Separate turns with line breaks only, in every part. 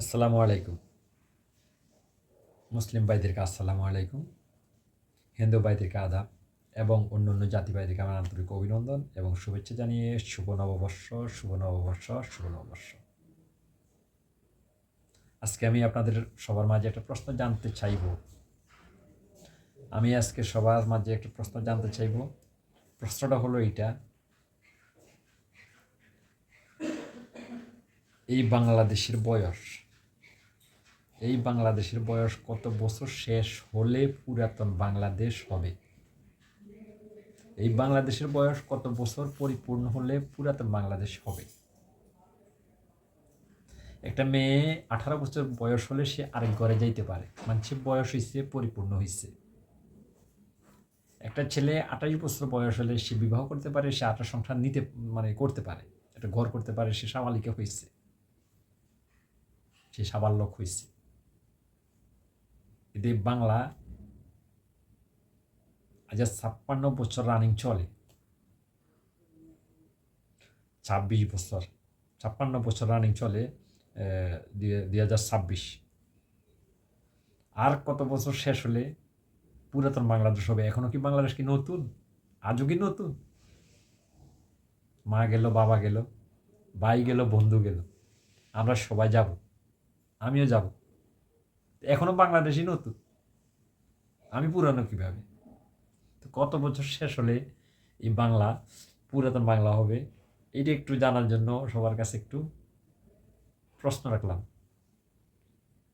আসসালামু আলাইকুম। মুসলিম ভাইদেরকে আসসালামু আলাইকুম, হিন্দু ভাইদেরকে আদাব এবং অন্যান্য জাতি ভাইদেরকে আমার আন্তরিক অভিনন্দন এবং শুভেচ্ছা জানিয়ে শুভ নববর্ষ, শুভ নববর্ষ, শুভ নববর্ষ। আজকে আমি আপনাদের সবার মাঝে একটা প্রশ্ন জানতে চাইব। প্রশ্নটা হলো এইটা, এই বাংলাদেশের বয়স কত বছর শেষ হলে পুরাতন বাংলাদেশ হবে? এই বাংলাদেশের বয়স কত বছর পরিপূর্ণ হলে পুরাতন বাংলাদেশ হবে? একটা মেয়ে 18 বছর বয়স হলে সে আরেক ঘরে যাইতে পারে, মানে সে বয়স হয়েছে, পরিপূর্ণ হয়েছে। একটা ছেলে 28 বছর বয়স হলে সে বিবাহ করতে পারে, সে আটা সংসার করতে পারে, একটা ঘর করতে পারে, সে সাবালিকা হয়েছে, সে সাবালক হয়েছে। কিন্তু এই বাংলা আজ 56 বছর রানিং চলে, 56 বছর রানিং চলে 2026। আর কত বছর শেষ হলে পুরাতন বাংলাদেশ হবে? এখনো কি বাংলাদেশ কি নতুন? আজও কি নতুন? মা গেল, বাবা গেল, ভাই গেল, বন্ধু গেল, আমরা সবাই যাব, আমিও যাব। এখনো বাংলাদেশই নতুন, আমি পুরানো কিভাবে? তো কত বছর শেষ হলে এই বাংলা পুরাতন বাংলা হবে? এটা একটু জানার জন্য সবার কাছে একটু প্রশ্ন রাখলাম।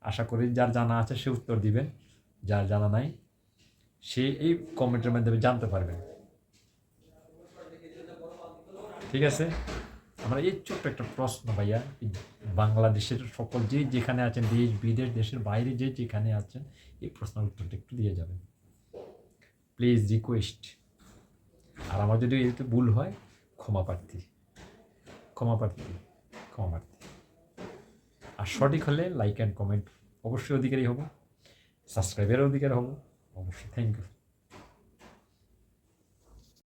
আশা করি যার জানা আছে সে উত্তর দিবেন, যার জানা নাই সে এই কমেন্টের মাধ্যমে জানতে পারবেন। ঠিক আছে, আমরা এই ছোট্ট একটা প্রশ্ন ভাইয়া, বাংলাদেশের সকল যে যেখানে আছেন, দেশ বিদেশ, দেশের বাইরে যে যেখানে আছেন, এই প্রশ্নের উত্তরটা একটু দিয়ে যাবেন, প্লিজ রিকোয়েস্ট। আর আমার যদি এতে ভুল হয়, ক্ষমা প্রার্থী। আর সঠিক হলে লাইক অ্যান্ড কমেন্ট অবশ্যই অধিকারী হব, সাবস্ক্রাইবের অধিকার হব অবশ্যই। Thank you.